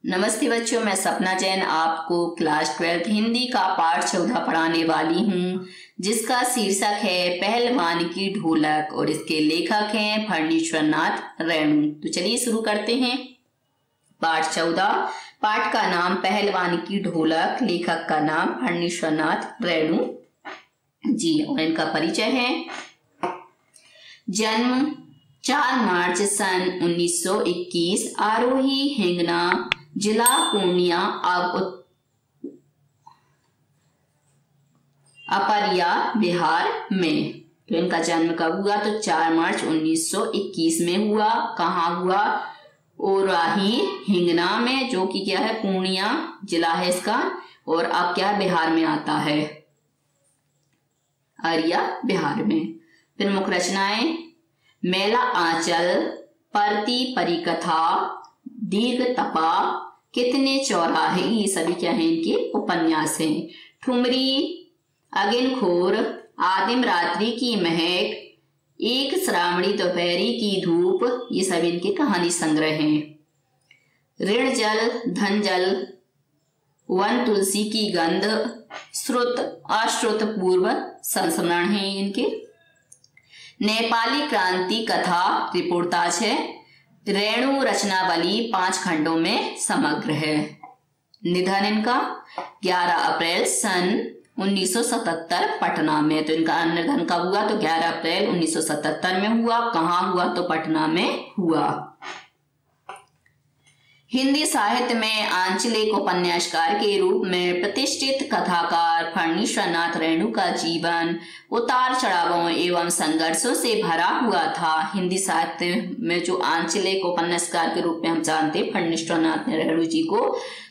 नमस्ते बच्चों, मैं सपना जैन आपको क्लास 12 हिंदी का पाठ 14 पढ़ाने वाली हूँ, जिसका शीर्षक है पहलवान की ढोलक और इसके लेखक हैं फणीश्वर नाथ रेणु। तो चलिए शुरू करते हैं। पाठ 14, पाठ का नाम पहलवान की ढोलक, लेखक का नाम फणीश्वर नाथ रेणु जी और इनका परिचय है। जन्म 4 मार्च सन 1921, आरोही हिंगना, जिला पूर्णिया, अपरिया, बिहार में। तो इनका जन्म कब हुआ? तो 4 मार्च 1921 में हुआ। कहाँ हुआ? ओराही हिंगना में, जो कि क्या है, पूर्णिया जिला है इसका, और अब क्या बिहार में आता है, अरिया बिहार में। फिर मुख्य रचनाएं: मेला आंचल, परती परिकथा, दीर्घ तपा, कितने चौराहे, ये सभी क्या है इनके उपन्यास हैं। ठुमरी, अगिनखोर, आदिम रात्रि की महक, एक श्रावणी दोपहरी की धूप, ये सभी इनके कहानी संग्रह हैं। ऋण जल, धन जल, वन तुलसी की गंध, श्रुत अश्रुत पूर्व संस्मरण है इनके। नेपाली क्रांति कथा रिपोर्टाज है। रेणु रचनावली 5 खंडों में समग्र है। निधन इनका 11 अप्रैल सन 1977 पटना में। तो इनका निधन कब हुआ? तो 11 अप्रैल 1977 में हुआ। कहाँ हुआ? तो पटना में हुआ। हिंदी साहित्य में आंचलिक उपन्यासकार के रूप में प्रतिष्ठित कथाकार फणीश्वर नाथ रेणु का जीवन उतार चढ़ावों एवं संघर्षों से भरा हुआ था। हिंदी साहित्य में जो आंचलिक उपन्यासकार के रूप में हम जानते हैं फणीश्वर नाथ रेणु जी को,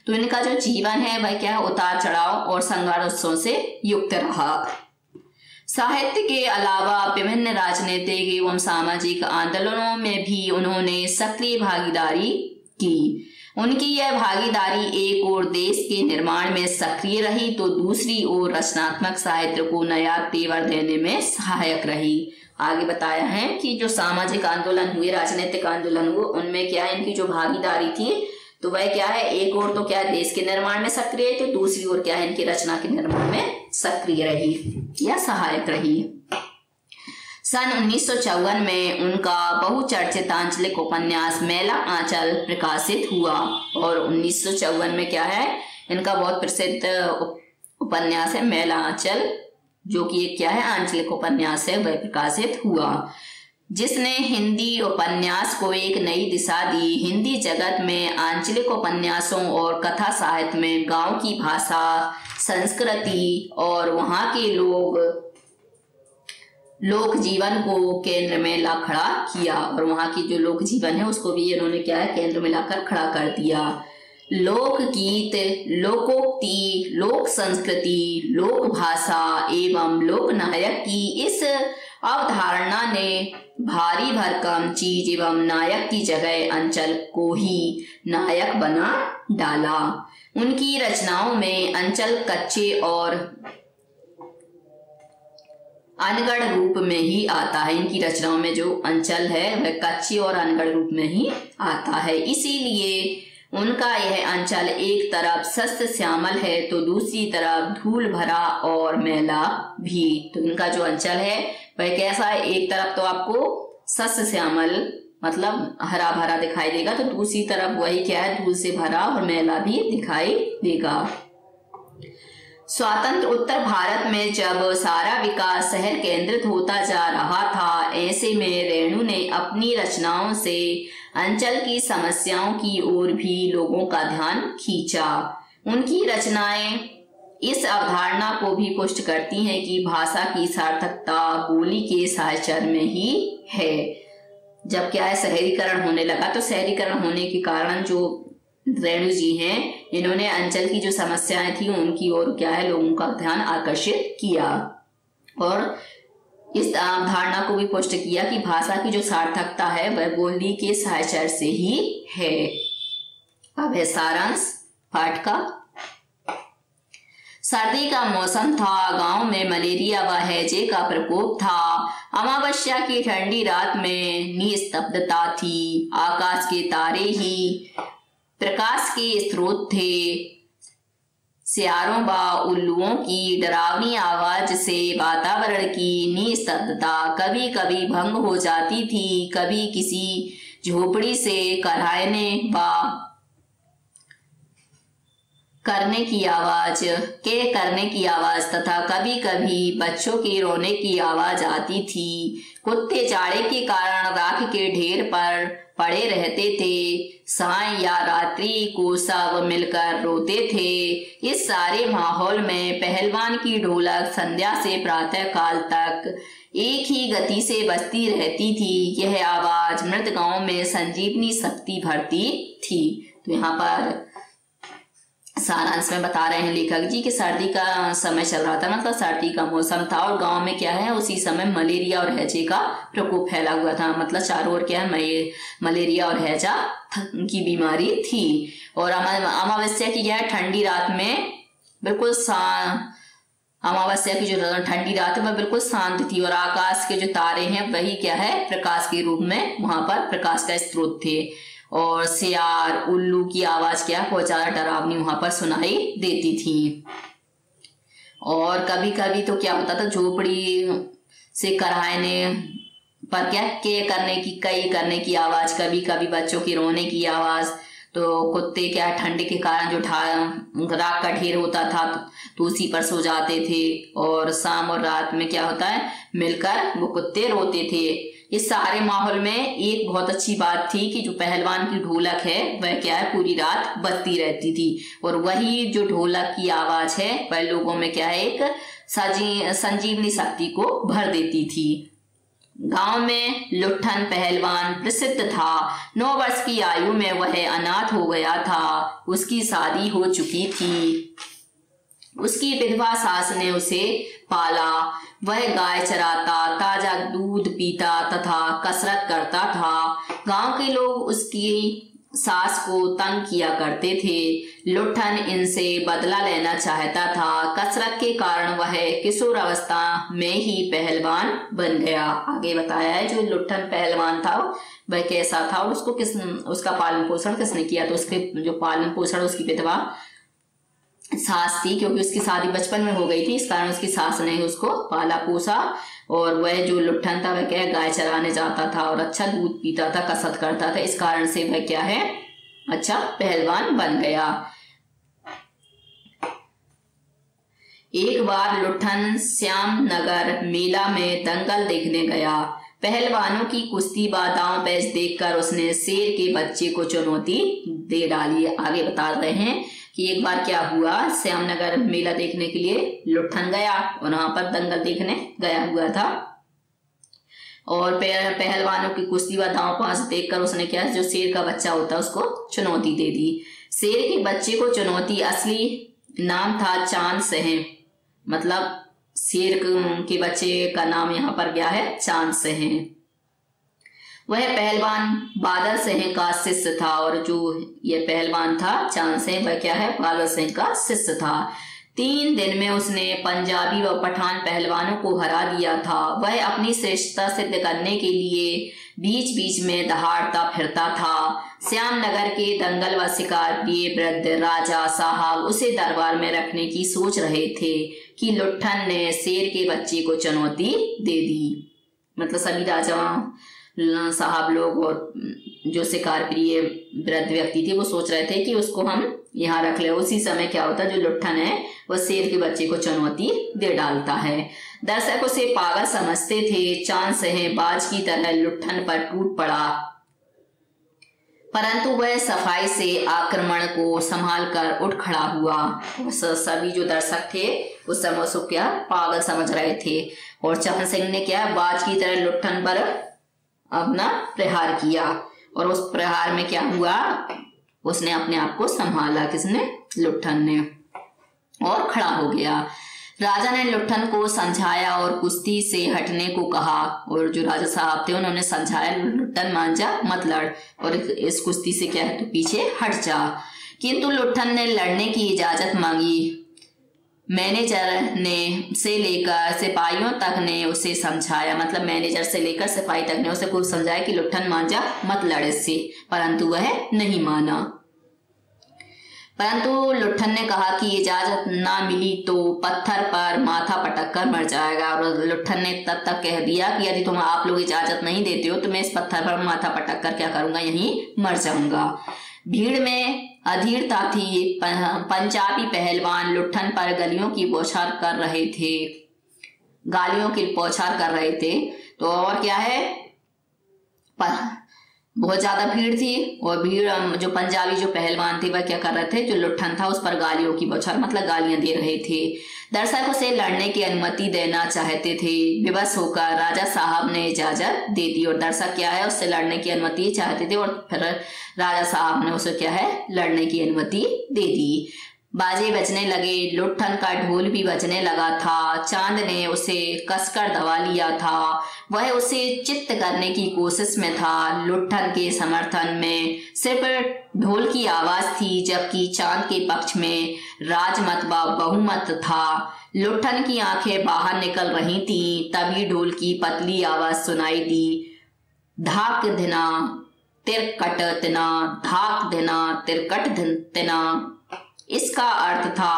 तो इनका जो जीवन है वह क्या है, उतार चढ़ाव और संघर्षों से युक्त रहा। साहित्य के अलावा विभिन्न राजनीतिक एवं सामाजिक आंदोलनों में भी उन्होंने सक्रिय भागीदारी की। उनकी यह भागीदारी एक ओर देश के निर्माण में सक्रिय रही तो दूसरी ओर रचनात्मक साहित्य को नया तेवर देने में सहायक रही। आगे बताया है कि जो सामाजिक आंदोलन हुए, राजनीतिक आंदोलन हुए, उनमें क्या है इनकी जो भागीदारी थी, तो वह क्या है, एक ओर तो क्या है देश के निर्माण में सक्रिय है, तो दूसरी ओर क्या है इनकी रचना के निर्माण में सक्रिय रही या सहायक रही। सन 1954 में उनका बहुचर्चित आंचलिक उपन्यास मेला आंचल प्रकाशित हुआ और 1954 में क्या है इनका बहुत प्रसिद्ध उपन्यास है मेला आंचल, जो कि एक क्या है आंचलिक उपन्यास है, वह प्रकाशित हुआ, जिसने हिंदी उपन्यास को एक नई दिशा दी। हिंदी जगत में आंचलिक उपन्यासों और कथा साहित्य में गांव की भाषा, संस्कृति और वहां के लोक जीवन को केंद्र में ला खड़ा किया, और वहां की जो लोक जीवन है उसको भी इन्होंने क्या है केंद्र में लाकर खड़ा कर दिया। लोक गीत, लोकोक्ति, लोक संस्कृति, लोक भाषा एवं लोक नायक की इस अवधारणा ने भारी भरकम चीज एवं नायक की जगह अंचल को ही नायक बना डाला। उनकी रचनाओं में अंचल कच्चे और अनगढ़ रूप में ही आता है। इनकी रचनाओं में जो अंचल है वह कच्ची और अनगढ़ रूप में ही आता है। इसीलिए उनका यह अंचल एक तरफ सस्त श्यामल है तो दूसरी तरफ धूल भरा और मैला भी। तो इनका जो अंचल है वह कैसा है, एक तरफ तो आपको सस्त श्यामल मतलब हरा भरा दिखाई देगा, तो दूसरी तरफ वही क्या है धूल से भरा और मैला भी दिखाई देगा। स्वतंत्र उत्तर भारत में जब सारा विकास शहर केंद्रित होता जा रहा था, ऐसे में रेणु ने अपनी रचनाओं से अंचल की समस्याओं की ओर भी लोगों का ध्यान खींचा। उनकी रचनाएं इस अवधारणा को भी पुष्ट करती हैं कि भाषा की सार्थकता बोली के साहचर्य में ही है। जब क्या है शहरीकरण होने लगा, तो शहरीकरण होने के कारण जो रेणु जी हैं इन्होंने अंचल की जो समस्याएं थी उनकी ओर क्या है लोगों का ध्यान आकर्षित किया और इस अवधारणा को भी पुष्ट किया कि भाषा की जो सार्थकता है वह बोली के साहचर्य से ही है। अब है सारांश पाठ का। सर्दी का मौसम था, गांव में मलेरिया व हैजे का प्रकोप था। अमावस्या की ठंडी रात में निस्तब्धता थी। आकाश के तारे ही प्रकाश के स्रोत थे। सियारों व उल्लुओं की डरावनी आवाज से वातावरण की निस्तब्धता कभी कभी भंग हो जाती थी। कभी किसी झोपड़ी से कराहने व करने की आवाज तथा कभी कभी बच्चों के रोने की आवाज आती थी। कुत्ते जाड़े के कारण राख के ढेर पर पड़े रहते थे। साय या रात्रि को सब मिलकर रोते थे। इस सारे माहौल में पहलवान की ढोलक संध्या से प्रातः काल तक एक ही गति से बजती रहती थी। यह आवाज मृत गांव में संजीवनी शक्ति भरती थी। तो यहाँ पर सारांश में बता रहे हैं लेखक जी कि सर्दी का समय चल रहा था, मतलब सर्दी का मौसम था और गांव में क्या है उसी समय मलेरिया और हैजे का प्रकोप फैला हुआ था। मतलब चारों ओर क्या है मलेरिया और हैजा की बीमारी थी। और अमावस्या की क्या है ठंडी रात में बिल्कुल अमावस्या की जो ठंडी रात है वह बिल्कुल शांत थी और आकाश के जो तारे हैं वही क्या है प्रकाश के रूप में वहां पर प्रकाश का स्रोत थे। और सियार उल्लू की आवाज क्या बहुत ज्यादा डरावनी वहां पर सुनाई देती थी। और कभी कभी तो क्या होता था झोपड़ी से कराहने पर क्या कई करने की आवाज, कभी कभी बच्चों के रोने की आवाज। तो कुत्ते क्या ठंड के कारण जो राख का ढेर होता था तो उसी पर सो जाते थे और शाम और रात में क्या होता है मिलकर वो कुत्ते रोते थे। इस सारे माहौल में एक बहुत अच्छी बात थी कि जो पहलवान की ढोलक है वह क्या है पूरी रात बजती रहती थी और वही जो ढोलक की आवाज है वह लोगों में क्या है एक संजीवनी शक्ति को भर देती थी। गांव में लुट्ठन पहलवान प्रसिद्ध था। 9 वर्ष की आयु में वह अनाथ हो गया था। उसकी शादी हो चुकी थी। उसकी विधवा सास ने उसे पाला। वह गाय चराता, ताजा दूध पीता तथा कसरत करता था। गांव के लोग उसकी सास को तंग किया करते थे। लुट्ठन इनसे बदला लेना चाहता था। कसरत के कारण वह किशोर अवस्था में ही पहलवान बन गया। आगे बताया है जो लुट्ठन पहलवान था वह कैसा था और उसका पालन पोषण किसने किया। तो उसके जो पालन पोषण उसकी विधवा सास थी, क्योंकि उसकी शादी बचपन में हो गई थी, इस कारण उसकी सास ने उसको पाला पोसा। और वह जो लुट्ठन था वह क्या गाय चराने जाता था और अच्छा दूध पीता था, कसरत करता था, इस कारण से वह क्या है अच्छा पहलवान बन गया। एक बार लुट्ठन श्यामनगर मेला में दंगल देखने गया। पहलवानों की कुश्ती व दांव पेच देखकर उसने शेर के बच्चे को चुनौती दे डाली। आगे बता रहे हैं कि एक बार क्या हुआ, श्यामनगर मेला देखने के लिए लुट्ठन गया और वहां पर दंगल देखने गया हुआ था और पहलवानों की कुश्ती व दांव पेच देखकर उसने क्या जो शेर का बच्चा होता है उसको चुनौती दे दी। शेर के बच्चे को चुनौती, असली नाम था चांद सेह, मतलब शेर के बच्चे का नाम यहाँ पर क्या है चांद सेह। वह पहलवान बादल सिंह का शिष्य था और जो ये पहलवान था चांद सिंह वह क्या है बादल सिंह का शिष्य था। 3 दिन में उसने पंजाबी व पठान पहलवानों को हरा दिया था। वह अपनी श्रेष्ठता सिद्ध करने के लिए बीच बीच में दहाड़ता फिरता था। श्यामनगर के दंगल व शिकार प्रिय वृद्ध राजा साहब उसे दरबार में रखने की सोच रहे थे कि लुट्ठन ने शेर के बच्चे को चुनौती दे दी। मतलब सभी राजा साहब लोग और जो शिकार प्रिय वृद्ध व्यक्ति थे वो सोच रहे थे कि उसको हम यहाँ रख ले। उसी समय क्या होता है जो लुट्ठन है वह शेर के बच्चे को चुनौती दे डालता है। दर्शक उसे पागल समझते थे। चांद सिंह बाज की तरह लुट्ठन पर टूट पड़ा, परंतु वह सफाई से आक्रमण को संभाल कर उठ खड़ा हुआ। सभी जो दर्शक थे उस समय उसको क्या पागल समझ रहे थे और चांद सिंह ने क्या बाज की तरह लुट्ठन पर अपना प्रहार किया और उस प्रहार में क्या हुआ उसने अपने आप को संभाला, किसने लुट्ठन ने, और खड़ा हो गया। राजा ने लुट्ठन को समझाया और कुश्ती से हटने को कहा और जो राजा साहब थे उन्होंने समझाया लुट्ठन मान जा मत लड़ और इस कुश्ती से क्या है तो पीछे हट जा। किंतु लुट्ठन ने लड़ने की इजाजत मांगी। मैनेजर ने से लेकर सिपाहियों तक ने उसे समझाया, मतलब मैनेजर से लेकर सिपाही तक ने उसे खूब समझाया कि लुट्ठन मान जा मत लड़ इससे, परंतु वह नहीं माना। परंतु लुट्ठन ने कहा कि इजाजत ना मिली तो पत्थर पर माथा पटक कर मर जाएगा। और लुट्ठन ने तब तक कह दिया कि यदि तुम आप लोग इजाजत नहीं देते हो तो मैं इस पत्थर पर माथा पटक कर क्या करूंगा, यहीं मर जाऊंगा। भीड़ में अधीरता थी। पंजाबी पहलवान लुट्ठन पर गालियों की बौछार कर रहे थे। तो और क्या है, बहुत ज्यादा भीड़ थी और भीड़ जो पंजाबी जो पहलवान थे वह क्या कर रहे थे, जो लुट्ठन था उस पर गालियों की बौछार मतलब गालियां दे रहे थे। दर्शक उसे लड़ने की अनुमति देना चाहते थे। विवश होकर राजा साहब ने इजाजत दे दी और दर्शक क्या है, उससे लड़ने की अनुमति चाहते थे और फिर राजा साहब ने उसे क्या है, लड़ने की अनुमति दे दी। बाजे बजने लगे, लुट्ठन का ढोल भी बजने लगा था। चांद ने उसे कसकर दबा लिया था। वह उसे चित्त करने की कोशिश में था। लुट्ठन के समर्थन में सिर्फ ढोल की आवाज थी, जबकि चांद के पक्ष में राजमत व बहुमत था। लुट्ठन की आंखें बाहर निकल रही थीं। तभी ढोल की पतली आवाज सुनाई दी, धाक धिना तिरकट तिना, धाक धिना तिरकट तिना। इसका अर्थ था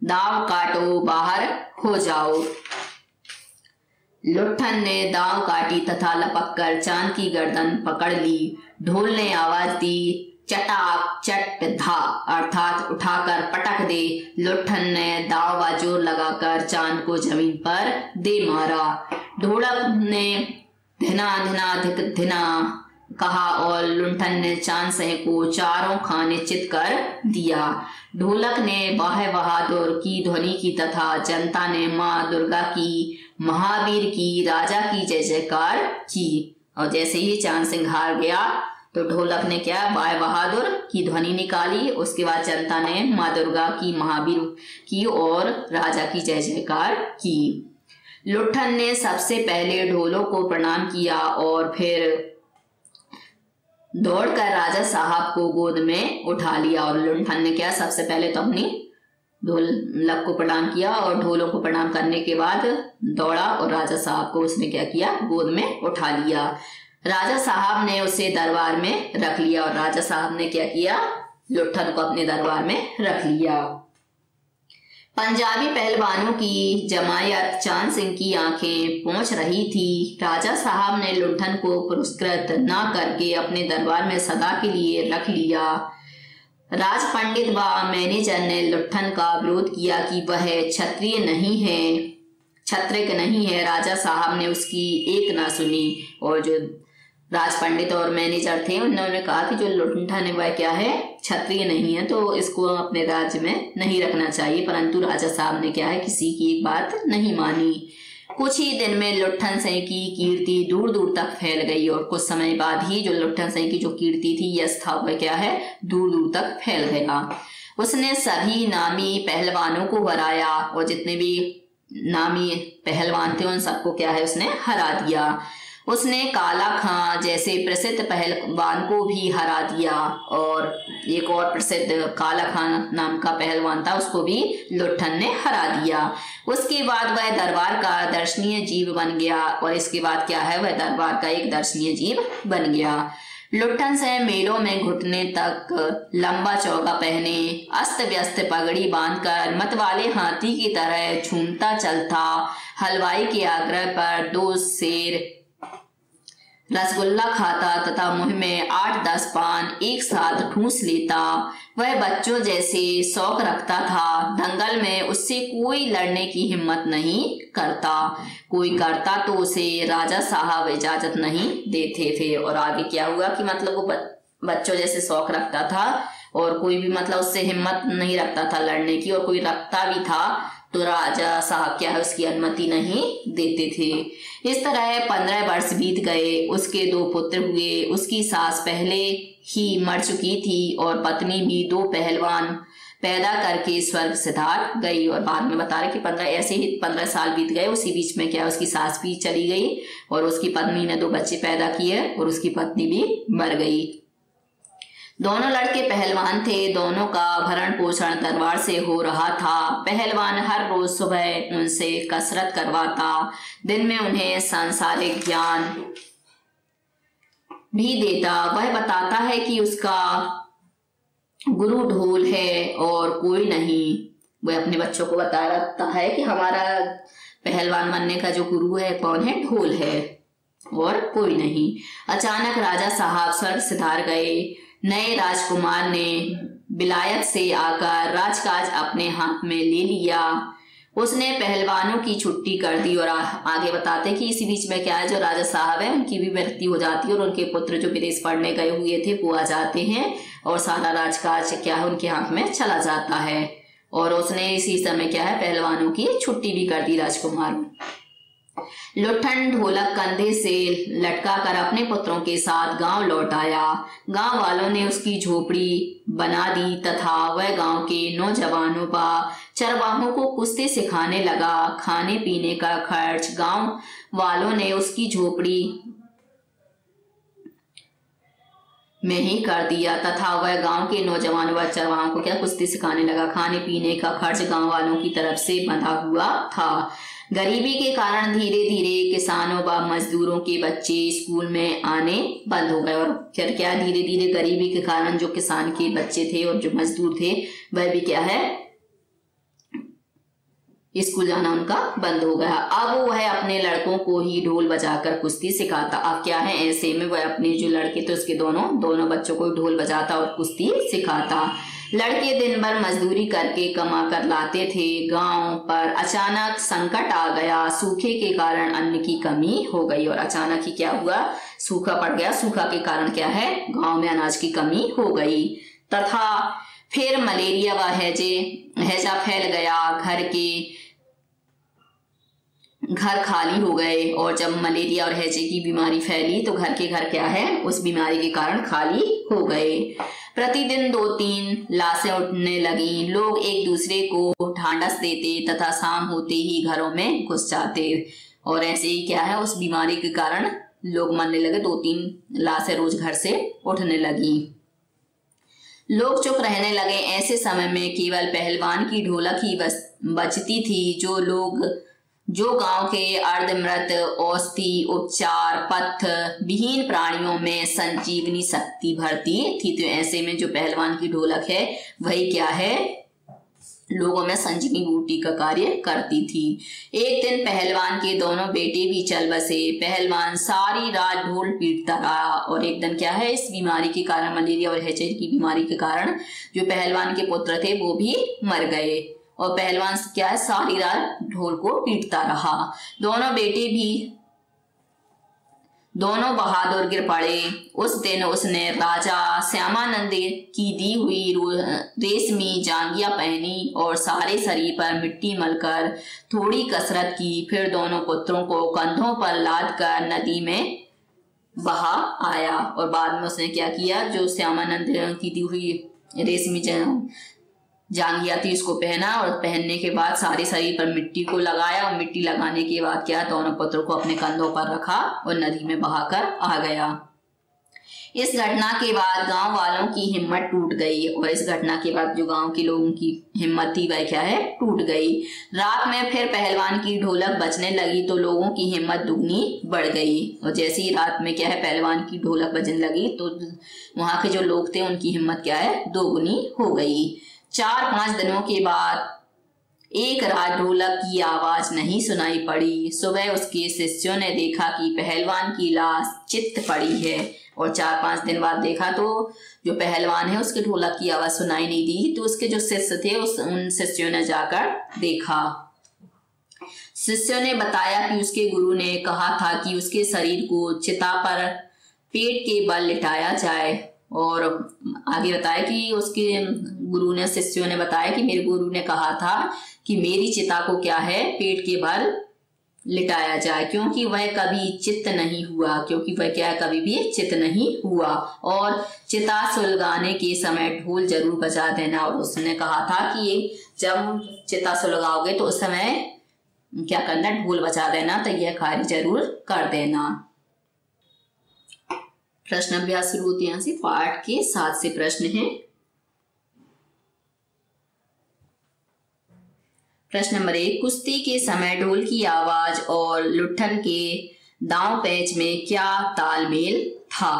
दाव काटो, बाहर हो जाओ। लुट्ठन ने दाव काटी तथा लपक कर चांद की गर्दन पकड़ ली। ढोल ने आवाज दी, चटाक चट धा, अर्थात उठाकर पटक दे। लुट्ठन ने दाव व जोर लगाकर चांद को जमीन पर दे मारा। ढोलक ने धिना धिना धिक धिना कहा और लुट्ठन ने चांद सिंह को चारों खाने चित कर दिया। ढोलक ने वाह बहादुर की ध्वनि की तथा जनता ने माँ दुर्गा की, महावीर की, राजा की जय जयकार की। और जैसे ही चांद सिंह हार गया तो ढोलक ने क्या, वाह बहादुर की ध्वनि निकाली। उसके बाद जनता ने माँ दुर्गा की, महावीर की और राजा की जय जयकार की। लुट्ठन ने सबसे पहले ढोलों को प्रणाम किया और फिर दौड़कर राजा साहब को गोद में उठा लिया। और लुट्ठन ने क्या, सबसे पहले तो अपनी ढोलक को प्रणाम किया और ढोलों को प्रणाम करने के बाद दौड़ा और राजा साहब को उसने क्या किया, गोद में उठा लिया। राजा साहब ने उसे दरबार में रख लिया और राजा साहब ने क्या किया, लुट्ठन को अपने दरबार में रख लिया। पंजाबी पहलवानों की जमायत चांद सिंह की आंखें पोंछ रही थी। राजा साहब ने लुट्ठन को पुरस्कृत न करके अपने दरबार में सदा के लिए रख लिया। राज पंडित व मैनेजर ने लुट्ठन का विरोध किया कि वह क्षत्रिय नहीं है, क्षत्रिय नहीं है। राजा साहब ने उसकी एक ना सुनी और जो राज पंडित और मैनेजर थे उन्होंने कहा कि जो लुट्ठन है वह क्या है, क्षत्रिय नहीं है, तो इसको अपने राज्य में नहीं रखना चाहिए। परंतु राजा साहब ने क्या है, किसी की एक बात नहीं मानी। कुछ ही दिन में लुट्ठन सिंह की कीर्ति दूर दूर तक फैल गई और कुछ समय बाद ही जो लुट्ठन सिंह की जो कीर्ति थी, यश था, वह क्या है, दूर दूर तक फैल गया। उसने सभी नामी पहलवानों को हराया और जितने भी नामी पहलवान थे उन सबको क्या है, उसने हरा दिया। उसने काला खां जैसे प्रसिद्ध पहलवान को भी हरा दिया और एक और प्रसिद्ध काला खां नाम का पहलवान था, उसको भी लुट्ठन ने हरा दिया। उसके बाद वह दरबार का दर्शनीय जीव बन गया और इसके बाद क्या है, वह दरबार का एक दर्शनीय जीव बन गया। लुट्ठन से मेलों में घुटने तक लंबा चौगा पहने, अस्त व्यस्त पगड़ी बांधकर मतवाले हाथी की तरह झूमता चलता, हलवाई के आग्रह पर 2 सेर रसगुल्ला खाता तथा मुंह में 8-10 पान एक साथ ठूस लेता। वह बच्चों जैसे शौक रखता था। दंगल में उससे कोई लड़ने की हिम्मत नहीं करता, कोई करता तो उसे राजा साहब इजाजत नहीं देते थे। और आगे क्या हुआ कि मतलब वो बच्चों जैसे शौक रखता था और कोई भी मतलब उससे हिम्मत नहीं रखता था लड़ने की, और कोई रखता भी था तो राजा साहब क्या है, उसकी अनुमति नहीं देते थे। इस तरह 15 वर्ष बीत गए। उसके 2 पुत्र हुए। उसकी सास पहले ही मर चुकी थी और पत्नी भी 2 पहलवान पैदा करके स्वर्ग सिधार गई। और बाद में बता रहे कि 15 साल बीत गए। उसी बीच में क्या, उसकी सास भी चली गई और उसकी पत्नी ने 2 बच्चे पैदा किए और उसकी पत्नी भी मर गई। दोनों लड़के पहलवान थे। दोनों का भरण पोषण दरबार से हो रहा था। पहलवान हर रोज सुबह उनसे कसरत करवाता, दिन में उन्हें सांसारिक ज्ञान भी देता। वह बताता है कि उसका गुरु ढोल है और कोई नहीं। वह अपने बच्चों को बता रहा है कि हमारा पहलवान बनने का जो गुरु है कौन है, ढोल है और कोई नहीं। अचानक राजा साहब स्वर्ग सिधार गए। नए राजकुमार ने विलायत से आकर राजकाज अपने हाथ में ले लिया। उसने पहलवानों की छुट्टी कर दी। और आगे बताते कि इसी बीच में क्या है, जो राजा साहब है उनकी भी मृत्यु हो जाती है और उनके पुत्र जो विदेश पढ़ने गए हुए थे वो आ जाते हैं और सारा राजकाज क्या है उनके हाथ में चला जाता है। और उसने इसी समय क्या है पहलवानों की छुट्टी भी कर दी राजकुमार। लुट्ठन ढोलक कंधे से लटका कर अपने पुत्रों के साथ गांव लौट आया। गांव वालों ने उसकी झोपड़ी बना दी तथा वह गांव के नौजवानों व चरवाहों को कुश्ती सिखाने लगा। खाने पीने का खर्च गांव वालों ने उसकी झोपड़ी में ही कर दिया तथा वह गांव के नौजवानों व चरवाहों को क्या कुश्ती सिखाने लगा। खाने पीने का खर्च गांव वालों की तरफ से बंधा हुआ था। गरीबी के कारण धीरे धीरे किसानों व मजदूरों के बच्चे स्कूल में आने बंद हो गए। और फिर क्या धीरे धीरे गरीबी के कारण जो किसान के बच्चे थे और जो मजदूर थे वह भी क्या है स्कूल जाना उनका बंद हो गया। अब वह अपने लड़कों को ही ढोल बजाकर कुश्ती सिखाता। अब क्या है ऐसे में वह अपने जो लड़के थे उसके दोनों बच्चों को ढोल बजाता और कुश्ती सिखाता। लड़के दिन भर मजदूरी करके कमा कर लाते थे। गांव पर अचानक संकट आ गया। सूखे के कारण अन्न की कमी हो गई। और अचानक ही क्या हुआ, सूखा पड़ गया। सूखा के कारण क्या है गांव में अनाज की कमी हो गई तथा फिर मलेरिया व हैजा फैल गया। घर खाली हो गए। और जब मलेरिया और हैजे की बीमारी फैली तो घर के घर क्या है उस बीमारी के कारण खाली हो गए। प्रतिदिन 2-3 लाशें उठने लगी। लोग एक दूसरे को ढांढस देते तथा शाम होते ही घरों में घुस जाते। और ऐसे ही क्या है उस बीमारी के कारण लोग मरने लगे। 2-3 लाशें रोज घर से उठने लगी। लोग चुप रहने लगे। ऐसे समय में केवल पहलवान की ढोलक ही बजती थी। जो गांव के अर्धमृत औषधि उपचार पथ विहीन प्राणियों में संजीवनी शक्ति भरती थी। तो ऐसे में जो पहलवान की ढोलक है वही क्या है लोगों में संजीवनी बूटी का कार्य करती थी। एक दिन पहलवान के दोनों बेटे भी चल बसे। पहलवान सारी रात ढोल पीटता रहा। और एक दिन क्या है इस बीमारी के कारण मलेरिया और हैजे की बीमारी के कारण जो पहलवान के पुत्र थे वो भी मर गए। और पहलवान क्या है सारी रात ढोल को पीटता रहा। दोनों बहादुर गिर पड़े। उस दिन उसने राजा श्यामानंद की दी हुई रेशमी जांघिया पहनी और सारे शरीर पर मिट्टी मलकर थोड़ी कसरत की। फिर दोनों पुत्रों को कंधों पर लाद कर नदी में बहा आया। और बाद में उसने क्या किया, जो श्यामानंद की दी हुई रेशमी जांघिया थी उसको पहना और पहनने के बाद सारे शरीर पर मिट्टी को लगाया। और मिट्टी लगाने के बाद क्या दोनों पुत्रों को अपने कंधों पर रखा और नदी में बहाकर आ गया। इस घटना के बाद गांव वालों की हिम्मत टूट गई। और इस घटना के बाद जो गांव के लोगों की हिम्मत थी वह क्या है टूट गई। रात में फिर पहलवान की ढोलक बजने लगी तो लोगों की हिम्मत दुगनी बढ़ गई। और जैसे ही रात में क्या है पहलवान की ढोलक बजने लगी तो वहां के जो लोग थे उनकी हिम्मत क्या है दोगुनी हो गई। 4-5 दिनों के बाद एक रात ढोलक की आवाज नहीं सुनाई पड़ी। सुबह उसके शिष्यों ने देखा कि पहलवान की लाश चित्त पड़ी है। और 4-5 दिन बाद देखा तो जो पहलवान है उसके ढोलक की आवाज सुनाई नहीं दी। तो उसके जो शिष्य थे उन शिष्यों ने जाकर देखा। शिष्यों ने बताया कि उसके गुरु ने कहा था कि उसके शरीर को चिता पर पेट के बल लिटाया जाए। और आगे बताया कि उसके गुरु ने शिष्यों ने बताया कि मेरे गुरु ने कहा था कि मेरी चिता को क्या है पेट के बल लिटाया जाए, क्योंकि वह कभी चित्त नहीं हुआ। क्योंकि वह क्या कभी भी चित्त नहीं हुआ। और चिता सुलगाने के समय ढोल जरूर बजा देना। और उसने कहा था कि जब चिता सुलगाओगे तो उस समय क्या करना ढोल बजा देना, तो यह कार्य जरूर कर देना। प्रश्न अभ्यास शुरू होते हैं से पाठ के 7 से प्रश्न हैं। प्रश्न नंबर 1, कुश्ती के समय ढोल की आवाज और लुट्ठन के दांव पैच में क्या तालमेल था।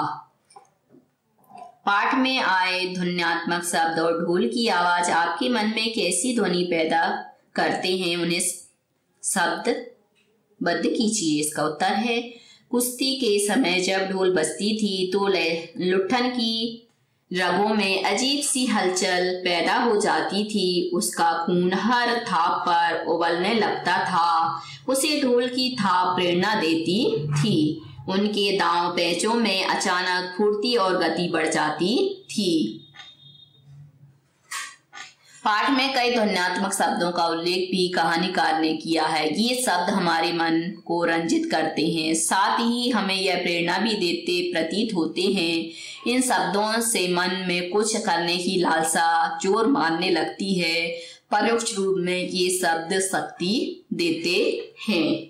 पाठ में आए ध्वन्यात्मक शब्द और ढोल की आवाज आपके मन में कैसी ध्वनि पैदा करते हैं, उन्हें शब्दबद्ध कीजिए। इसका उत्तर है कुश्ती के समय जब ढोल बजती थी तो लुट्ठन की रगों में अजीब सी हलचल पैदा हो जाती थी। उसका खून हर थाप पर उबलने लगता था। उसे ढोल की थाप प्रेरणा देती थी। उनके दांव पैचों में अचानक फुर्ती और गति बढ़ जाती थी। पाठ में कई ध्वन्यात्मक शब्दों का उल्लेख भी कहानीकार ने किया है। ये शब्द हमारे मन को रंजित करते हैं, साथ ही हमें यह प्रेरणा भी देते प्रतीत होते हैं। इन शब्दों से मन में कुछ करने की लालसा जोर मारने लगती है। परोक्ष रूप में ये शब्द शक्ति देते हैं।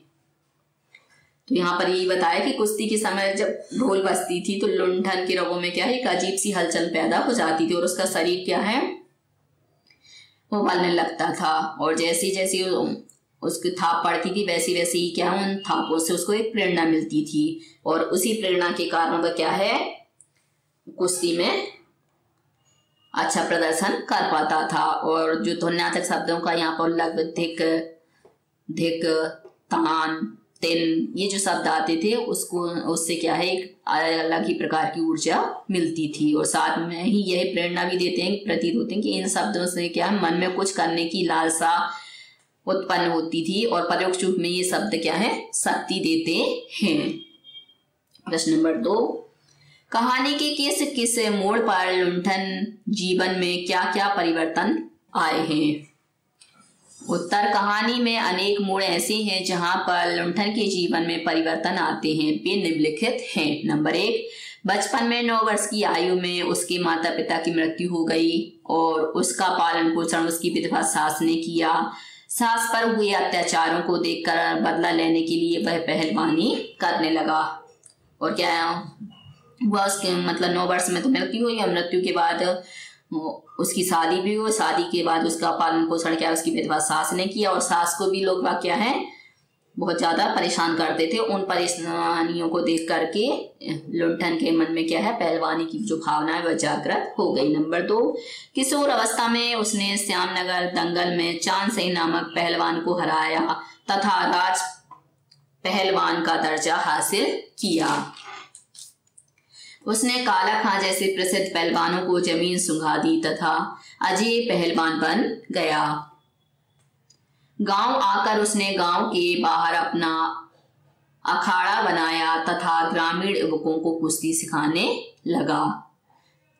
तो यहाँ पर ये बताया कि कुश्ती के समय जब ढोल बजती थी तो लुंठन के रगों में क्या है, एक अजीब सी हलचल पैदा हो जाती थी और उसका शरीर क्या है, उबलने लगता था। और जैसी जैसी उसकी थाप पड़ती थी वैसी वैसी ही क्या, उन थापों से उसको एक प्रेरणा मिलती थी और उसी प्रेरणा के कारण वह क्या है, कुश्ती में अच्छा प्रदर्शन कर पाता था। और जो ध्वन्यात्मक शब्दों का यहाँ पर लग, धिक, धिक, तान, तिन, ये जो शब्द आते थे उसको उससे क्या है, एक अलग ही प्रकार की ऊर्जा मिलती थी। और साथ में ही यह प्रेरणा भी देते हैं, प्रतीत होते हैं कि इन शब्दों से क्या है, मन में कुछ करने की लालसा उत्पन्न होती थी। और परोक्ष रूप में ये शब्द क्या है, शक्ति देते हैं। प्रश्न नंबर 2, कहानी के किस किस मोड़ पर लुंठन जीवन में क्या क्या परिवर्तन आए हैं? उत्तर, कहानी में अनेक मोड़ ऐसे हैं जहां पर लुंठन के जीवन में परिवर्तन आते हैं। वे निम्नलिखित हैं। नंबर 1, बचपन में 9 वर्ष की आयु में उसके माता पिता की मृत्यु हो गई और उसका पालन पोषण उसकी विधवा सास ने किया। सास पर हुए अत्याचारों को देखकर बदला लेने के लिए वह पहलवानी करने लगा। और क्या हुआ, उसके मतलब 9 वर्ष में तो मृत्यु हुई और मृत्यु के बाद उसकी शादी भी हुई। शादी के बाद उसका पालन पोषण क्या उसकी विधवा सास ने किया। और सास को भी लोग क्या है, बहुत ज्यादा परेशान करते थे। उन परेशानियों को देख करके लुंठन के मन में क्या है, पहलवानी की जो भावना है वह जागृत हो गई। नंबर 2, किशोर अवस्था में उसने श्यामनगर दंगल में चांद सिंह नामक पहलवान को हराया तथा राज पहलवान का दर्जा हासिल किया। उसने काला खां जैसे प्रसिद्ध पहलवानों को जमीन सुंघा दी तथा अजय पहलवान बन गया। गांव आकर उसने गांव के बाहर अपना अखाड़ा बनाया तथा ग्रामीण युवकों को कुश्ती सिखाने लगा।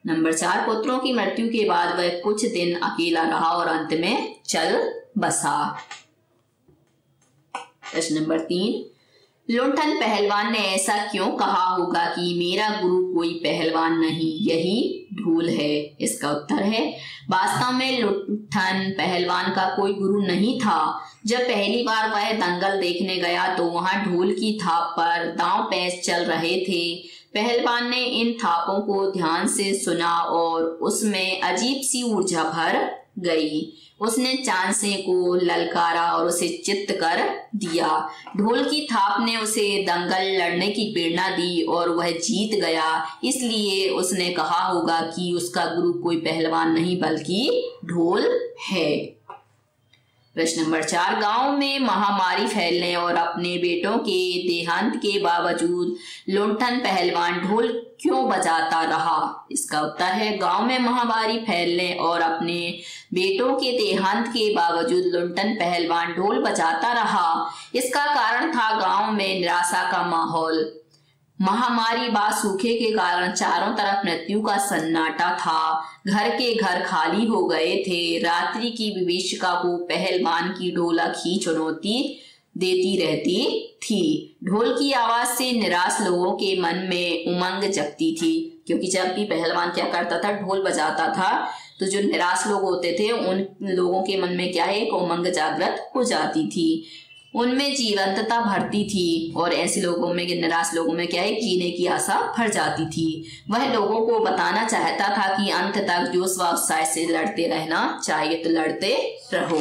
नंबर 4, पुत्रों की मृत्यु के बाद वह कुछ दिन अकेला रहा और अंत में चल बसा। प्रश्न नंबर 3, लुंठन पहलवान ने ऐसा क्यों कहा होगा कि मेरा गुरु कोई पहलवान नहीं, यही ढोल है? इसका उत्तर है, वास्तव में लुंठन पहलवान का कोई गुरु नहीं था। जब पहली बार वह दंगल देखने गया तो वहां ढोल की थाप पर दांव पैच चल रहे थे। पहलवान ने इन थापों को ध्यान से सुना और उसमें अजीब सी ऊर्जा भर गई। उसने चांद सिंह को ललकारा और उसे चित्त कर दिया। ढोल की थाप ने उसे दंगल लड़ने की प्रेरणा दी और वह जीत गया। इसलिए उसने कहा होगा कि उसका गुरु कोई पहलवान नहीं बल्कि ढोल है। प्रश्न नंबर 4, गांव में महामारी फैलने और अपने बेटों के देहांत के बावजूद लुंठन पहलवान ढोल क्यों बजाता रहा? इसका उत्तर है, गांव में महामारी फैलने और अपने बेटों के देहांत के बावजूद लुंठन पहलवान ढोल बजाता रहा। इसका कारण था गांव में निराशा का माहौल। महामारी बाद सूखे के कारण चारों तरफ मृत्यु का सन्नाटा था। घर के घर खाली हो गए थे। रात्रि की विभीषिका को पहलवान की ढोलक ही चुनौती देती रहती थी। ढोल की आवाज से निराश लोगों के मन में उमंग जगती थी, क्योंकि जब भी पहलवान क्या करता था, ढोल बजाता था, तो जो निराश लोग होते थे उन लोगों के मन में क्या है, एक उमंग जागृत हो जाती थी, उनमें जीवंतता भरती थी और ऐसे लोगों में, निराश लोगों में क्या है, जीने की आशा भर जाती थी। वह लोगों को बताना चाहता था कि अंत तक जोश व उत्साह से लड़ते रहना चाहिए, तो लड़ते रहो।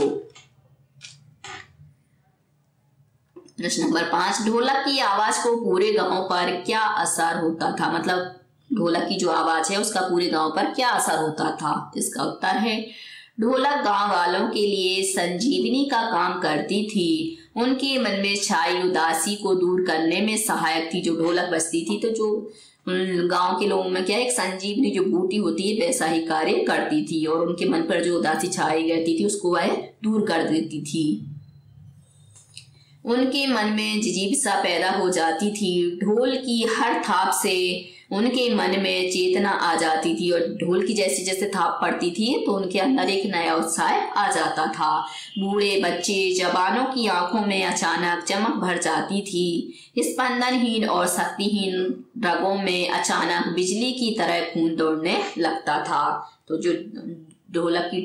प्रश्न नंबर 5, ढोलक की आवाज को पूरे गांव पर क्या असर होता था? मतलब ढोलक की जो आवाज है उसका पूरे गांव पर क्या असर होता था? इसका उत्तर है ढोलक गांव वालों के लिए संजीवनी का काम करती थी। उनके मन में छाई उदासी को दूर करने में सहायक थी। जो ढोलक बजती थी तो जो गांव के लोगों में क्या एक संजीवनी जो बूटी होती है वैसा ही कार्य करती थी और उनके मन पर जो उदासी छाई रहती थी उसको वह दूर कर देती थी। उनके मन में जिजीविसा पैदा हो जाती थी। ढोल की हर थाप से उनके मन में चेतना आ जाती थी और ढोल की जैसे जैसे थाप पड़ती थी तो उनके अंदर एक नया उत्साह आ जाता था। बूढ़े बच्चे जवानों की आंखों में अचानक चमक भर जाती थी। स्पंदनहीन और शक्तिहीन रगों में अचानक बिजली की तरह खून दौड़ने लगता था। तो जो ढोलक की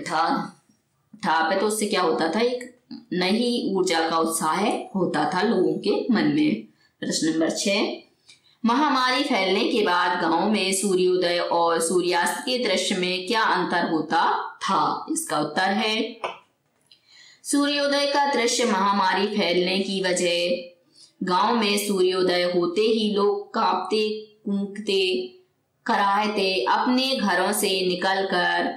थाप है तो उससे क्या होता था, एक नई ऊर्जा का उत्साह होता था लोगों के मन में। प्रश्न नंबर 6, महामारी फैलने के बाद गांव में सूर्योदय और सूर्यास्त के दृश्य में क्या अंतर होता था? इसका उत्तर है सूर्योदय का दृश्य महामारी फैलने की वजह गांव में सूर्योदय होते ही लोग कांपते कूकते कराहते अपने घरों से निकलकर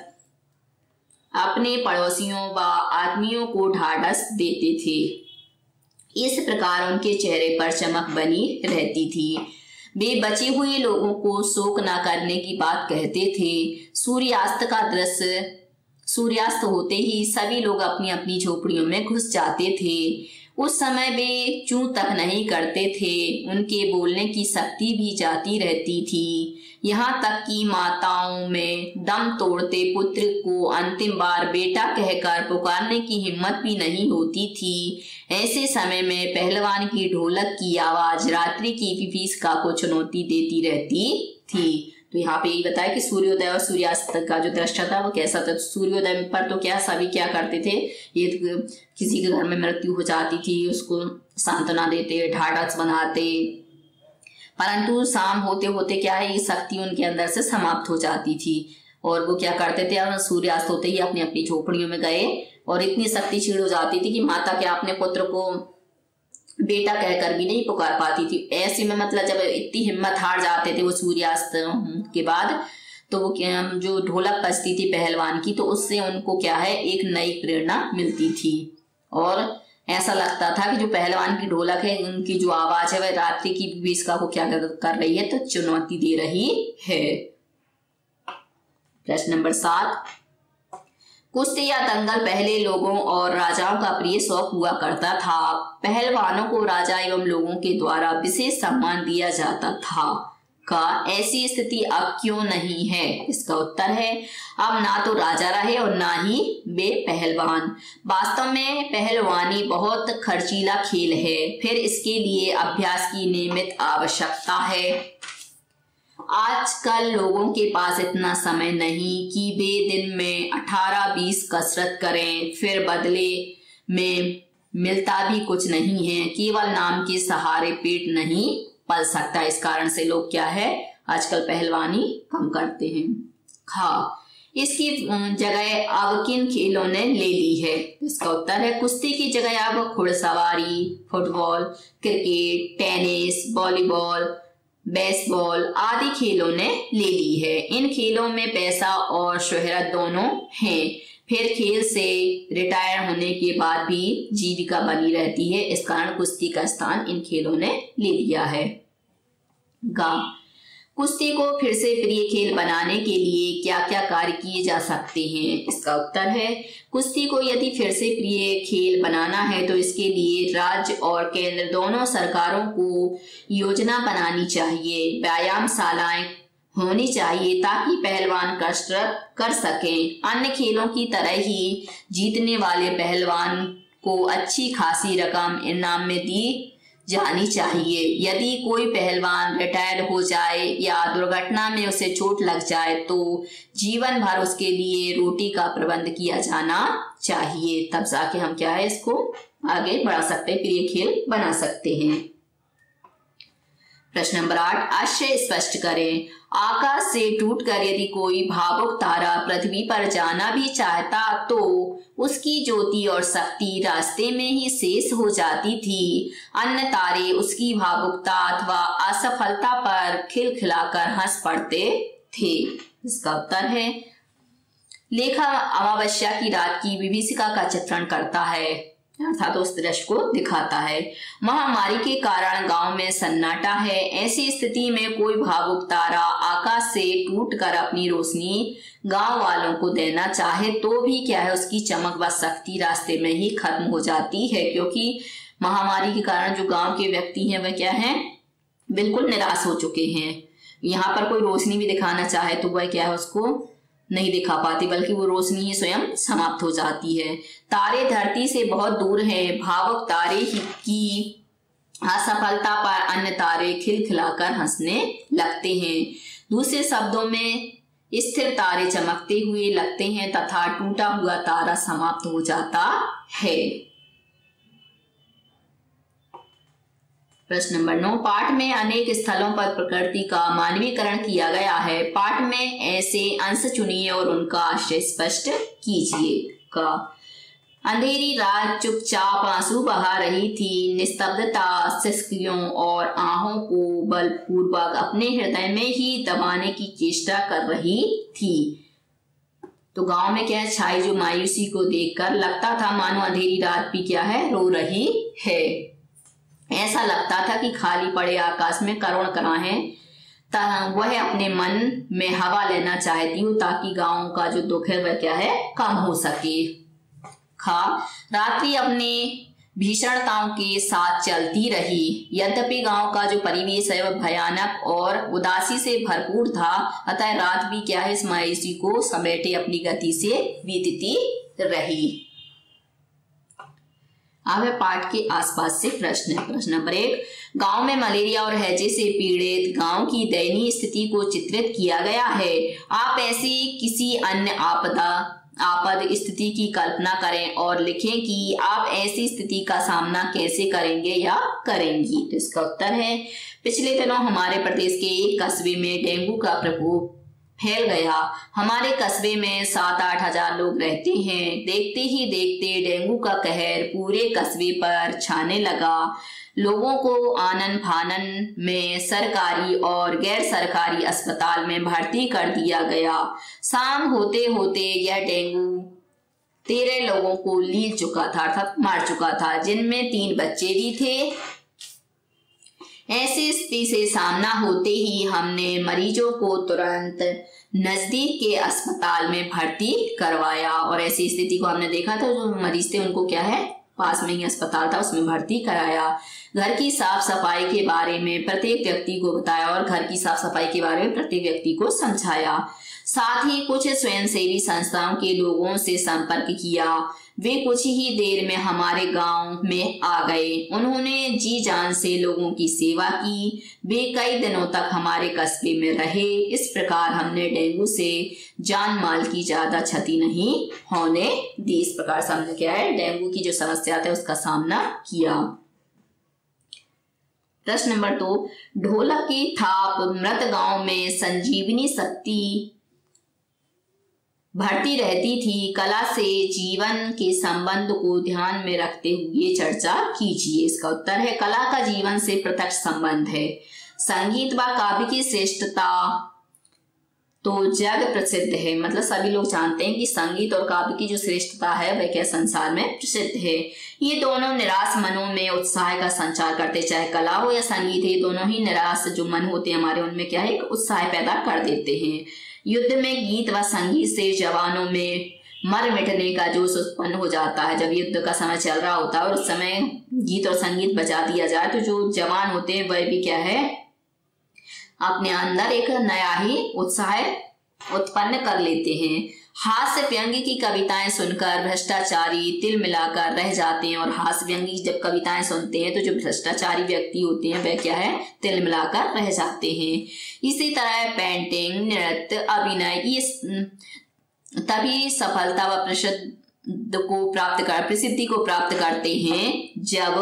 अपने पड़ोसियों व आदमियों को ढाढ़स देते थे। इस प्रकार उनके चेहरे पर चमक बनी रहती थी। वे बचे हुए लोगों को शोक न करने की बात कहते थे। सूर्यास्त होते ही सभी लोग अपनी अपनी झोपड़ियों में घुस जाते थे। उस समय वे चूं तक नहीं करते थे। उनके बोलने की शक्ति भी जाती रहती थी। यहाँ तक कि माताओं में दम तोड़ते पुत्र को अंतिम बार बेटा कहकर पुकारने की हिम्मत भी नहीं होती थी। ऐसे समय में पहलवान की ढोलक की आवाज रात्रि की पिपीलिका को चुनौती देती रहती थी। तो यहाँ पे यही बताया कि सूर्योदय और सूर्यास्त का जो दृश्य था वो कैसा था। सूर्योदय पर तो क्या सभी क्या करते थे, ये किसी के घर में मृत्यु हो जाती थी उसको सांत्वना देते, ढाढ़स बनाते, परंतु शाम होते होते क्या है ये शक्ति उनके अंदर से समाप्त हो जाती थी और वो क्या करते थे, और सूर्यास्त होते ही अपनी अपनी झोपड़ियों में गए और इतनी शक्ति क्षीण हो जाती थी कि माता क्या अपने पुत्र को बेटा कहकर भी नहीं पुकार पाती थी। ऐसे में मतलब जब इतनी हिम्मत हार जाते थे वो सूर्यास्त के बाद, तो वो जो ढोलक बजती थी पहलवान की तो उससे उनको क्या है एक नई प्रेरणा मिलती थी और ऐसा लगता था कि जो पहलवान की ढोलक है उनकी जो आवाज है वह रात्रि की विभीषिका को क्या कर रही है, तो चुनौती दे रही है। प्रश्न नंबर 7, कुश्ती या दंगल पहले लोगों और राजाओं का प्रिय शौक हुआ करता था। पहलवानों को राजा एवं लोगों के द्वारा विशेष सम्मान दिया जाता था। का ऐसी स्थिति अब क्यों नहीं है? इसका उत्तर है अब ना तो राजा रहे और ना ही वे पहलवान। वास्तव में पहलवानी बहुत खर्चीला खेल है, फिर इसके लिए अभ्यास की नियमित आवश्यकता है। आजकल लोगों के पास इतना समय नहीं कि वे दिन में 18-20 कसरत करें, फिर बदले में मिलता भी कुछ नहीं है। केवल नाम के सहारे पेट नहीं पल सकता। इस कारण से लोग क्या है आजकल पहलवानी कम करते हैं। हाँ, इसकी जगह अब किन खेलों ने ले ली है? इसका उत्तर है कुश्ती की जगह अब घुड़सवारी, football, cricket, tennis, volleyball, baseball आदि खेलों ने ले ली है। इन खेलों में पैसा और शोहरत दोनों हैं। फिर खेल से रिटायर होने के बाद भी जीविका बनी रहती है। इस कारण कुश्ती का स्थान इन खेलों ने ले लिया है। कुश्ती को फिर से प्रिय खेल बनाने के लिए क्या क्या कार्य किए जा सकते हैं? इसका उत्तर है कुश्ती को यदि फिर से प्रिय खेल बनाना है तो इसके लिए राज्य और केंद्र दोनों सरकारों को योजना बनानी चाहिए। व्यायामशालाएं होनी चाहिए ताकि पहलवान कसरत कर सकें। अन्य खेलों की तरह ही जीतने वाले पहलवान को अच्छी खासी रकम इनाम में दी जानी चाहिए। यदि कोई पहलवान रिटायर हो जाए या दुर्घटना में उसे चोट लग जाए तो जीवन भर उसके लिए रोटी का प्रबंध किया जाना चाहिए। तब जाके हम क्या है इसको आगे बढ़ा सकते हैं, प्रिय खेल बना सकते हैं। प्रश्न नंबर 8, आशय स्पष्ट करें। आकाश से टूटकर यदि कोई भावुक तारा पृथ्वी पर जाना भी चाहता तो उसकी ज्योति और शक्ति रास्ते में ही शेष हो जाती थी। अन्य तारे उसकी भावुकता अथवा असफलता पर खिलखिलाकर हंस पड़ते थे। इसका उत्तर है लेखा अमावस्या की रात की विभीषिका का चित्रण करता है, अर्थात उस दृश्य को दिखाता है। महामारी के कारण गांव में सन्नाटा है। ऐसी स्थिति में कोई भावुक तारा आकाश से टूटकर अपनी रोशनी गांव वालों को देना चाहे तो भी क्या है, उसकी चमक व शक्ति रास्ते में ही खत्म हो जाती है, क्योंकि महामारी के कारण जो गांव के व्यक्ति हैं वह क्या है, बिल्कुल निराश हो चुके हैं। यहाँ पर कोई रोशनी भी दिखाना चाहे तो वह क्या है, उसको नहीं दिखा पाती, बल्कि वो रोशनी ही स्वयं समाप्त हो जाती है। तारे धरती से बहुत दूर हैं। भावुक तारे की असफलता पर अन्य तारे खिलखिलाकर हंसने लगते हैं। दूसरे शब्दों में स्थिर तारे चमकते हुए लगते हैं तथा टूटा हुआ तारा समाप्त हो जाता है। प्रश्न नंबर 9, पाठ में अनेक स्थलों पर प्रकृति का मानवीकरण किया गया है। पाठ में ऐसे अंश चुनिए और उनका आशय स्पष्ट कीजिए। का अंधेरी रात चुपचाप आंसू बहा रही थी। निस्तब्धता सिसकियों और आहों को बलपूर्वक अपने हृदय में ही दबाने की चेष्टा कर रही थी। तो गांव में क्या है, छाई जो मायूसी को देखकर लगता था मानो अंधेरी रात भी क्या है, रो रही है। ऐसा लगता था कि खाली पड़े आकाश में करुण कराहें वह अपने मन में हवा लेना चाहती हो ताकि गांव का जो दुख है वह क्या है, कम हो सके। रात्रि अपने भीषणताओं के साथ चलती रही। यद्यपि गांव का जो परिवेश है वह भयानक और उदासी से भरपूर था, अतः रात भी क्या है, इस मायूसी को समेटे अपनी गति से बीतती रही। अब है पाठ के आसपास से प्रश्न। प्रश्न नंबर 1, गांव में मलेरिया और हैजे से पीड़ित गांव की दयनीय स्थिति को चित्रित किया गया है। आप ऐसी किसी अन्य आपद स्थिति की कल्पना करें और लिखें कि आप ऐसी स्थिति का सामना कैसे करेंगे या करेंगी। तो इसका उत्तर है, पिछले दिनों हमारे प्रदेश के एक कस्बे में डेंगू का प्रकोप फैल गया। हमारे कस्बे में 7-8 हजार लोग रहते हैं। देखते ही देखते डेंगू का कहर पूरे कस्बे पर छाने लगा। लोगों को आनन फानन में सरकारी और गैर सरकारी अस्पताल में भर्ती कर दिया गया। शाम होते होते यह डेंगू 13 लोगों को लील चुका था, अर्थात मार चुका था, जिनमें 3 बच्चे भी थे। ऐसी स्थिति से सामना होते ही हमने मरीजों को तुरंत नजदीक के अस्पताल में भर्ती करवाया और ऐसी स्थिति को हमने देखा था, जो मरीज थे उनको क्या है, पास में ही अस्पताल था उसमें भर्ती कराया। घर की साफ सफाई के बारे में प्रत्येक व्यक्ति को बताया और घर की साफ सफाई के बारे में प्रत्येक व्यक्ति को समझाया। साथ ही कुछ स्वयंसेवी संस्थाओं के लोगों से संपर्क किया। वे कुछ ही देर में हमारे गांव में आ गए। उन्होंने जी जान से लोगों की सेवा की। वे कई दिनों तक हमारे कस्बे में रहे। इस प्रकार हमने डेंगू से जान माल की ज्यादा क्षति नहीं होने दी। इस प्रकार से हमने क्या है, डेंगू की जो समस्या थी उसका सामना किया। प्रश्न नंबर 2, ढोलक की थाप मृत गांव में संजीवनी शक्ति भरती रहती थी। कला से जीवन के संबंध को ध्यान में रखते हुए चर्चा कीजिए। इसका उत्तर है, कला का जीवन से प्रत्यक्ष संबंध है। संगीत व काव्य की श्रेष्ठता तो जग प्रसिद्ध है, मतलब सभी लोग जानते हैं कि संगीत और काव्य की जो श्रेष्ठता है वह क्या संसार में प्रसिद्ध है। ये दोनों निराश मनों में उत्साह का संचार करते, चाहे कला हो या संगीत, ये दोनों ही निराश जो मन होते हैं हमारे, उनमें क्या है, उत्साह पैदा कर देते हैं। युद्ध में गीत व संगीत से जवानों में मर मिटने का जोश उत्पन्न हो जाता है। जब युद्ध का समय चल रहा होता है और उस समय गीत और संगीत बजा दिया जाए तो जो जवान होते हैं वह भी क्या है, अपने अंदर एक नया ही उत्साह उत्पन्न कर लेते हैं। हास्य व्यंग्य की कविताएं सुनकर भ्रष्टाचारी तिल मिलाकर रह जाते हैं और हास्य व्यंग्य जब कविताएं सुनते हैं तो जो भ्रष्टाचारी व्यक्ति होते हैं वह क्या है, तिल मिलाकर रह जाते हैं। इसी तरह पेंटिंग, नृत्य, अभिनय ये तभी सफलता व प्रसिद्धि को प्राप्त करते हैं जब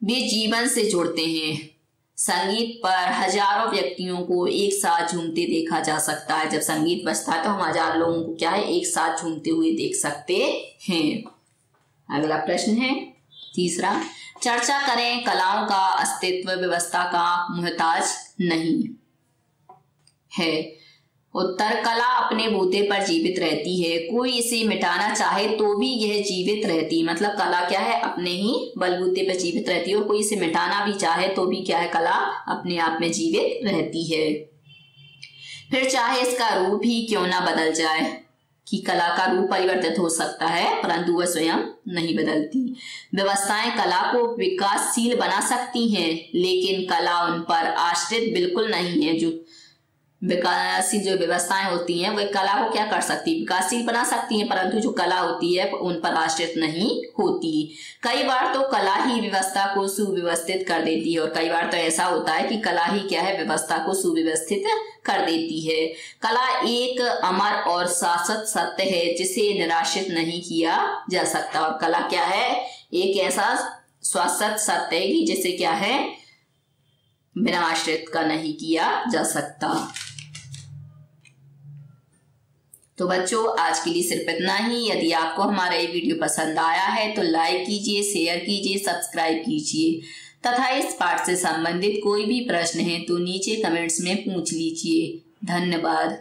वे जीवन से जुड़ते हैं। संगीत पर हजारों व्यक्तियों को एक साथ झूमते देखा जा सकता है। जब संगीत बजता है तो हम हजार लोगों को क्या है, एक साथ झूमते हुए देख सकते हैं। अगला प्रश्न है तीसरा, चर्चा करें कलाओं का अस्तित्व व्यवस्था का मुहताज नहीं है। उत्तर, कला अपने बूते पर जीवित रहती है, कोई इसे मिटाना चाहे तो भी यह जीवित रहती। मतलब कला क्या है, अपने ही बलबूते पर जीवित रहती है और कोई इसे मिटाना भी चाहे तो भी क्या है, कला अपने आप में जीवित रहती है। फिर चाहे इसका रूप ही क्यों ना बदल जाए, कि कला का रूप परिवर्तित हो सकता है परंतु वह स्वयं नहीं बदलती। व्यवस्थाएं कला को विकासशील बना सकती हैं, लेकिन कला उन पर आश्रित बिल्कुल नहीं है। जो विकासशील जो व्यवस्थाएं होती हैं वह कला को क्या कर सकती है, विकासशील बना सकती हैं, परंतु जो कला होती है उन पर आश्रित नहीं होती। कई बार तो कला ही व्यवस्था को सुव्यवस्थित कर देती है और कई बार तो ऐसा होता है कि कला ही क्या है, व्यवस्था को सुव्यवस्थित कर देती है। कला एक अमर और शाश्वत सत्य है जिसे निराशित नहीं किया जा सकता। और कला क्या है, एक ऐसा शाश्वत सत्य है कि जिसे क्या है, बिना आश्रित का नहीं किया जा सकता। तो बच्चों आज के लिए सिर्फ इतना ही। यदि आपको हमारा ये वीडियो पसंद आया है तो लाइक कीजिए, शेयर कीजिए, सब्सक्राइब कीजिए तथा इस पाठ से संबंधित कोई भी प्रश्न है तो नीचे कमेंट्स में पूछ लीजिए। धन्यवाद।